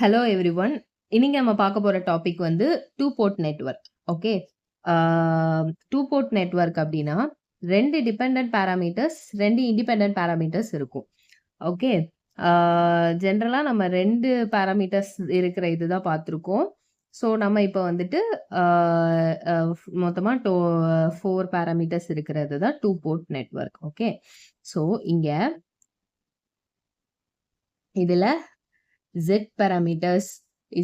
Hello everyone. இன்னைக்கு நம்ம பார்க்க போற டாபிக் வந்து two port network. Okay. Two port network அப்படின்னா 2 டிபெண்டன்ட் பாராமீட்டர்ஸ் 2 இண்டிபெண்டன்ட் பாராமீட்டர்ஸ் இருக்கும். ஓகே. ஜென்ரலா நம்ம 2 பாராமீட்டர்ஸ் இருக்கிற இதுதான் பார்த்துருக்கோம். ஸோ நம்ம இப்போ வந்துட்டு மொத்தமா 4 பாராமீட்டர்ஸ் இருக்கிறது தான் two port network. Okay. So இங்க இதுல Z parameters,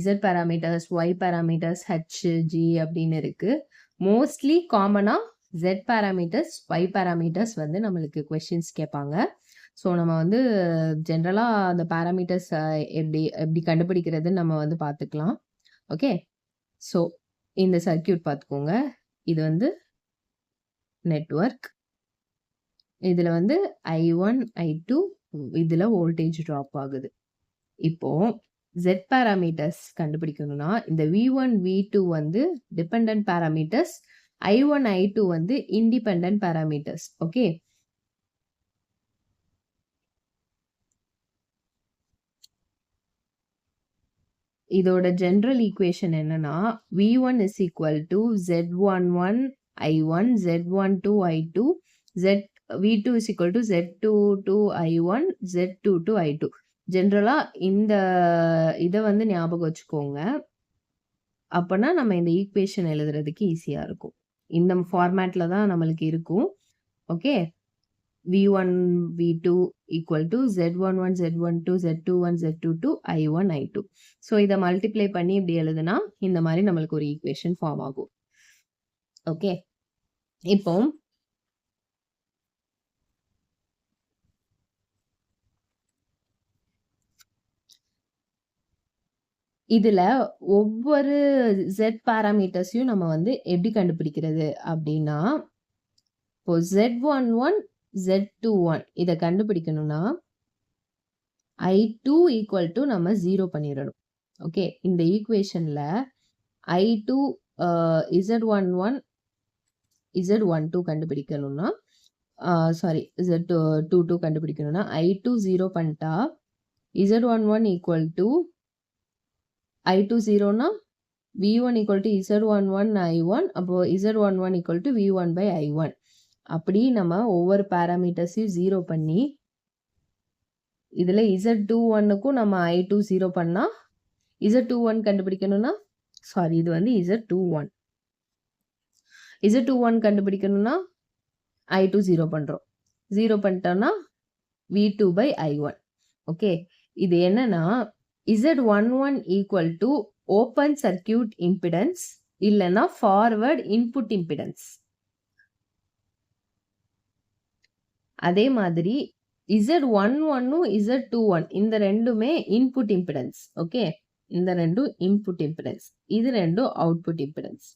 Z parameters, Y parameters, H, G அப்படின்னு இருக்கு. மோஸ்ட்லி காமனா Z பாராமீட்டர்ஸ், Y பாராமீட்டர்ஸ் வந்து நம்மளுக்கு கொஸ்டின்ஸ் கேட்பாங்க. ஸோ நம்ம வந்து ஜென்ரலா அந்த பாராமீட்டர்ஸ் எப்படி எப்படி கண்டுபிடிக்கிறதுன்னு நம்ம வந்து பார்த்துக்கலாம். ஓகே. ஸோ இந்த சர்க்யூட் பார்த்துக்கோங்க. இது வந்து நெட்வொர்க். இதுல வந்து I1, I2 இதுல வோல்டேஜ் ட்ராப் ஆகுது. இப்போ Z பாராமீட்டர்ஸ் கண்டுபிடிக்கணும்னா இந்த V1, V2 வந்து டிபெண்டன்ட் பாராமீட்டர்ஸ், I1, I2 வந்து இண்டிபெண்டன்ட் பாராமீட்டர்ஸ். ஓகே. இதோட ஜெனரல் ஈக்குவேஷன் என்னன்னா V1 is equal to Z11 I1, Z12 I2, V2 is equal to Z22 I1, Z22 I2. ஜென்ரலா இந்த இதை வந்து ஞாபகம் வச்சுக்கோங்க. அப்பனா நம்ம இந்த ஈக்குவேஷன் எழுதுறதுக்கு ஈஸியா இருக்கும். இந்த ஃபார்மேட்ல தான் நம்மளுக்கு இருக்கும். Okay. V1, V2 equal to Z11, Z12, Z21, Z22, I1, I2. So இதை மல்டிப்ளை பண்ணி இப்படி எழுதுனா இந்த மாதிரி நம்மளுக்கு ஒரு ஈக்குவேஷன் ஃபார்ம் ஆகும். ஓகே. இப்போ இதுல ஒவ்வொரு Z பாராமீட்டர்ஸையும் நம்ம வந்து எப்படி கண்டுபிடிக்கிறது அப்படின்னா, இப்போ Z11, Z21 இதை கண்டுபிடிக்கணும்னா I2 ஈக்குவல் டு நம்ம 0 பண்ணிடணும். ஓகே. இந்த ஈக்குவேஷன்ல I2 Z11 Z12 கண்டுபிடிக்கணும்னா சாரி Z22 கண்டுபிடிக்கணும்னா I2 0 பண்ணிட்டா Z11 equal to I2 0னா V1 equal to Z11 I1, அப்போ Z11 equal to V1 by I1. அப்படி நம்ம ஒவ்வொரு பாராமீட்டர்ஸையும் 0 பண்ணி இதுல Z21க்கும் நம்ம I2 0 பண்ணா Z21 கண்டுபிடிக்கணும்னா சாரி இது வந்து Z21. Z21 கண்டுபிடிக்கணும்னா I2 0 பண்றோம். 0 பண்ணிட்டோம்னா V2 by I1. ஓகே. இது என்னன்னா Z11 equal to open circuit impedance இல்லைன்னா ஃபார்வர்ட் இன்புட் இம்பிடன்ஸ். அதே மாதிரி Z11ம் Z21 இந்த ரெண்டுமே இன்புட் இம்பிடன்ஸ். ஓகே. இந்த ரெண்டும் இன்புட் இம்பிடன்ஸ், இது ரெண்டும் அவுட்புட் இம்பிடன்ஸ்.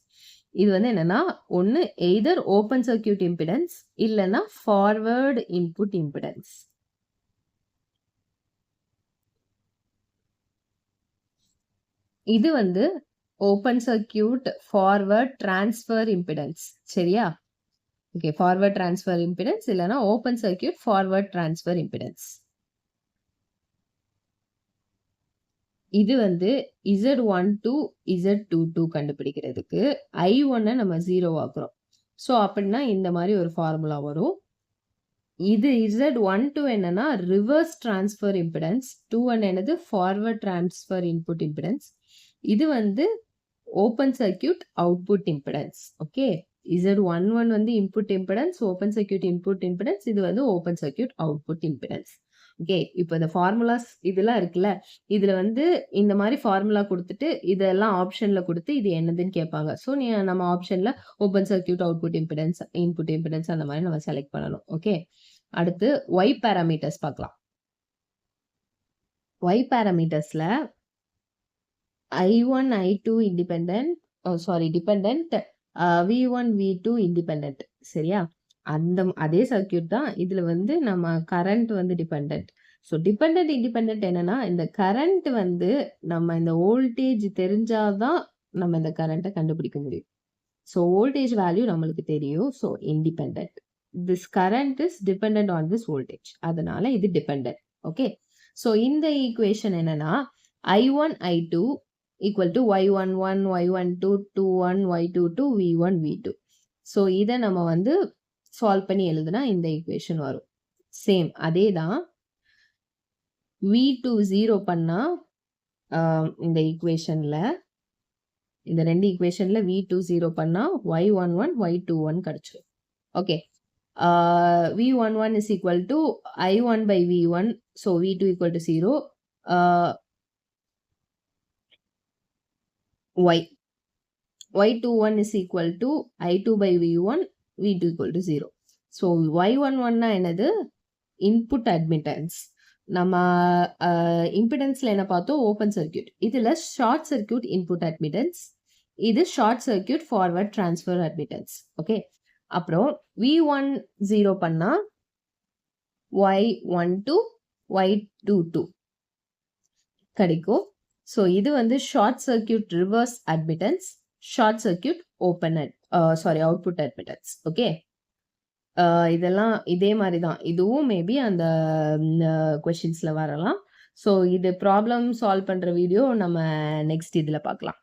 இது வந்து என்னன்னா ஒன்னு எய்தர் ஓப்பன் சர்க்யூட் இம்பிடன்ஸ் இல்லைன்னா ஃபார்வர்ட் இன்புட் இம்பிடன்ஸ். இது வந்து open circuit forward transfer impedance. சரியா? ஓகே. ஃபார்வர்ட் டிரான்ஸ்ஃபர் இம்பிடன்ஸ் இல்லைன்னா open circuit forward transfer impedance. இது வந்து Z12 Z22 கண்டுபிடிக்கிறதுக்கு I1 நம்ம 0 ஆக்குறோம். ஸோ அப்படின்னா இந்த மாதிரி ஒரு ஃபார்முலா வரும். இது Z12 என்னன்னா ரிவர்ஸ் டிரான்ஸ்ஃபர் இம்பிடன்ஸ், 21 என்னது ஃபார்வர்ட் டிரான்ஸ்ஃபர் இன்புட் இம்பிடன்ஸ். இது வந்து open circuit output impedance. Okay. Z11 வந்து input impedance, open circuit input impedance. இது வந்து open circuit output impedance. Okay. இப்போ இந்த ஃபார்முலாஸ் இதெல்லாம் இருக்குல்ல, இதுல வந்து இந்த மாதிரி ஃபார்முலா கொடுத்துட்டு இதெல்லாம் ஆப்ஷன்ல கொடுத்து இது என்னதுன்னு கேட்பாங்க. ஸோ நம்ம ஆப்ஷன்ல open circuit output impedance, input impedance அந்த மாதிரி நம்ம செலக்ட் பண்ணணும். ஓகே. அடுத்து Y பாராமீட்டர்ஸ் பார்க்கலாம். Y பாராமீட்டர்ஸ்ல I1, I2 independent, dependent, V1, V2 independent. சரியா? அதே சர்க்யூட் தான் இதுல வந்து நம்ம கரண்ட் வந்து டிபெண்டன்ட். ஸோ டிபெண்டன்ட் இண்டிபெண்டன்ட் என்னன்னா இந்த கரண்ட் வந்து நம்ம இந்த வோல்டேஜ் தெரிஞ்சாதான் நம்ம இந்த கரண்ட்டை கண்டுபிடிக்க முடியும். ஸோ வோல்டேஜ் வேல்யூ நம்மளுக்கு தெரியும். So independent. This current is dependent on this voltage. அதனால இது டிபெண்டன்ட். ஓகே. ஸோ இந்த ஈக்குவேஷன் என்னன்னா I1, I2 equal to Y11, Y12, 21, Y22, V1, V2. So இதை நம்ம வந்து சால்வ் பண்ணி எழுதுனா இந்த ஈக்குவேஷன் வரும். சேம் அதே தான் V2 0 பண்ணா இந்த ஈக்குவேஷன்ல இந்த ரெண்டு ஈக்குவேஷன்ல V2 0 பண்ணா Y11, Y21 கிடைச்சிடும். Okay, V11 is equal to I1 by V1, so V2 equal to 0. Y21 is equal to I2 by V1, V2 equal to 0. So Y11 என்னது input admittance. நம்ம இம்பிடன்ஸ்ல என்ன பார்த்தோம், ஓப்பன் சர்க்கியூட். இதுல short circuit input admittance, இது short circuit forward transfer admittance. Okay, அப்புறம் V1 0 பண்ணா Y12, Y22 கிடைக்கும். So இது வந்து short circuit reverse admittance, short circuit open output admittance. Okay, இதெல்லாம் இதே மாதிரி தான். இதுவும் மேபி அந்த கொஷின்ஸ்ல வரலாம். ஸோ இது ப்ராப்ளம் சால்வ் பண்ற வீடியோ நம்ம நெக்ஸ்ட் இதுல பார்க்கலாம்.